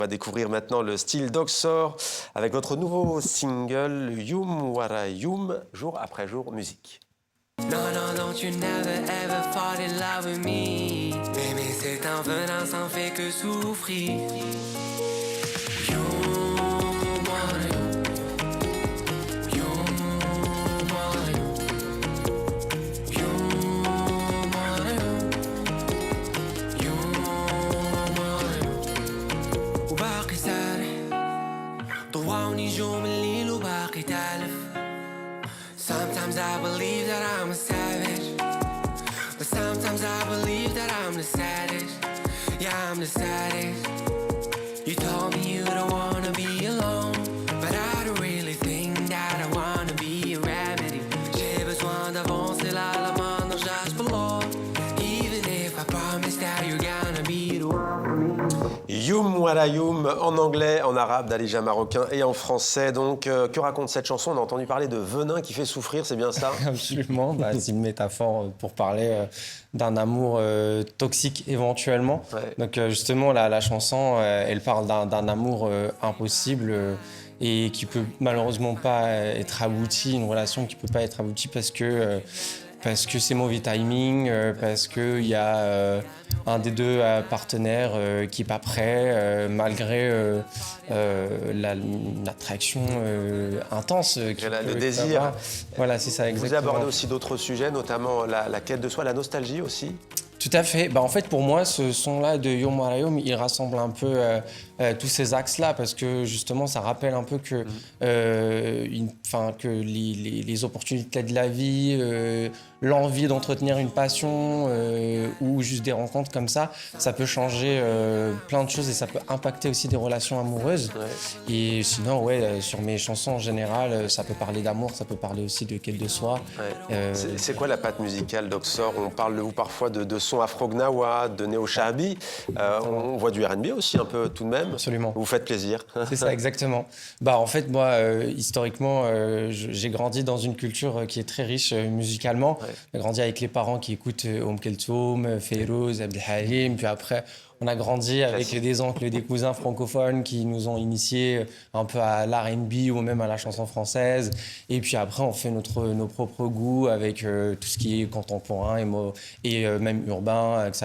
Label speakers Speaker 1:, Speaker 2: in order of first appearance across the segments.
Speaker 1: On va découvrir maintenant le style d'Oxor avec votre nouveau single Youm Wara Youm, jour après jour musique.
Speaker 2: Non, non, don't you never ever fall in love with me. Baby, c'est un venin, ça ne fait que souffrir. You wanna you, you wanna you, you wanna you, you wanna you. وباقي سارح طوعوني جوم الليل وباقي تالف. Sometimes I believe that I'm a savage, but sometimes I believe that I'm the saddest. Yeah, I'm the saddest. You told me you don't wanna be alone, but I don't really think that I wanna be a remedy. J'ai besoin d'avancer là, la main dans just below. Even if I promise that you're gonna be the one for me.
Speaker 1: Youm Wara Youm en anglais, en arabe, d'Alija marocain et en français. Donc, que raconte cette chanson? On a entendu parler de venin qui fait souffrir, c'est bien ça?
Speaker 3: Absolument, c'est une métaphore pour parler d'un amour toxique éventuellement.
Speaker 1: Ouais.
Speaker 3: Donc justement, la chanson, elle parle d'un amour impossible et qui peut malheureusement pas être abouti, une relation qui peut pas être aboutie parce que c'est mauvais timing, parce qu'il y a un des deux partenaires qui n'est pas prêt, malgré l'attraction intense.
Speaker 1: Le désir.
Speaker 3: Avoir. Voilà, c'est ça, exactement.
Speaker 1: Vous abordez aussi d'autres sujets, notamment la quête de soi, la nostalgie aussi.
Speaker 3: Tout à fait. Bah, en fait, pour moi, ce son-là de Youm Wara Youm, il rassemble un peu tous ces axes-là parce que justement, ça rappelle un peu que, que les opportunités de la vie, l'envie d'entretenir une passion ou juste des rencontres comme ça peut changer plein de choses et ça peut impacter aussi des relations amoureuses. Ouais. Et sinon, ouais, sur mes chansons en général, ça peut parler d'amour, ça peut parler aussi de quête de soi.
Speaker 1: Ouais. C'est quoi la patte musicale d'Oxor? On parle de vous parfois de son afro-gnawa, de néo-shahabi. On voit du R&B aussi un peu tout de même.
Speaker 3: Absolument.
Speaker 1: Vous faites plaisir.
Speaker 3: C'est ça, exactement. Bah, en fait, moi, historiquement, j'ai grandi dans une culture qui est très riche musicalement. Ouais. J'ai grandi avec les parents qui écoutent Keltoum, Fayrouz, Abdel Halim. Puis après, on a grandi avec des oncles, des cousins francophones qui nous ont initiés un peu à l'R&B ou même à la chanson française. Et puis après, on fait nos propres goûts avec tout ce qui est contemporain et même urbain, que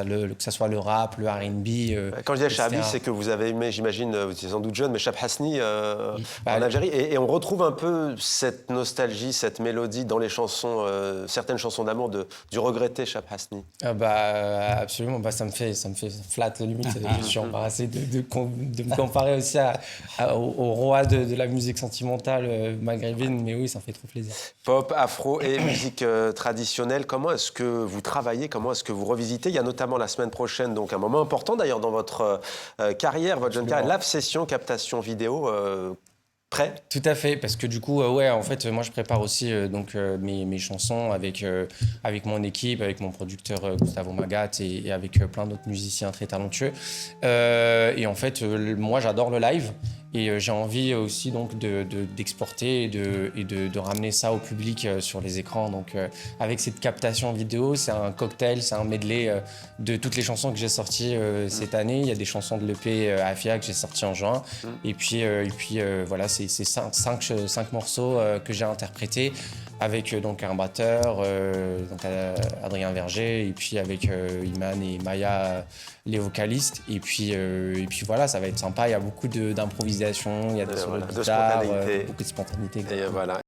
Speaker 3: ça soit le rap, le R&B.
Speaker 1: Quand je dis Shahabi, c'est que vous avez aimé, j'imagine, vous étiez sans doute jeune, mais Chab Hasni en Algérie. Et on retrouve un peu cette nostalgie, cette mélodie dans les chansons, certaines chansons d'amour du regretté Chab Hasni.
Speaker 3: Absolument, ça me flatte limite. Je suis embarrassé de me comparer aussi au roi de la musique sentimentale maghrébine, mais oui, ça me fait trop plaisir.
Speaker 1: Pop, afro et musique traditionnelle, comment est-ce que vous travaillez, comment est-ce que vous revisitez? Il y a notamment la semaine prochaine, donc un moment important d'ailleurs dans votre carrière, votre jeune carrière, Live Session, captation vidéo. Prêt?
Speaker 3: Tout à fait, parce que du coup, ouais, en fait, moi je prépare aussi mes chansons avec mon équipe, avec mon producteur Gustavo Magat et avec plein d'autres musiciens très talentueux. Et en fait, moi j'adore le live et j'ai envie aussi donc d'exporter et de ramener ça au public sur les écrans. Donc avec cette captation vidéo, c'est un cocktail, c'est un medley de toutes les chansons que j'ai sorties cette année. Il y a des chansons de l'EP Afia que j'ai sorti en juin. Et puis voilà, c'est 5 morceaux que j'ai interprétés avec donc un batteur, donc Adrien Verger, et puis avec Iman et Maya, les vocalistes. Et puis voilà, ça va être sympa. Il y a beaucoup d'improvisation, il y a des solos de guitare, beaucoup de spontanéité.
Speaker 1: Et voilà.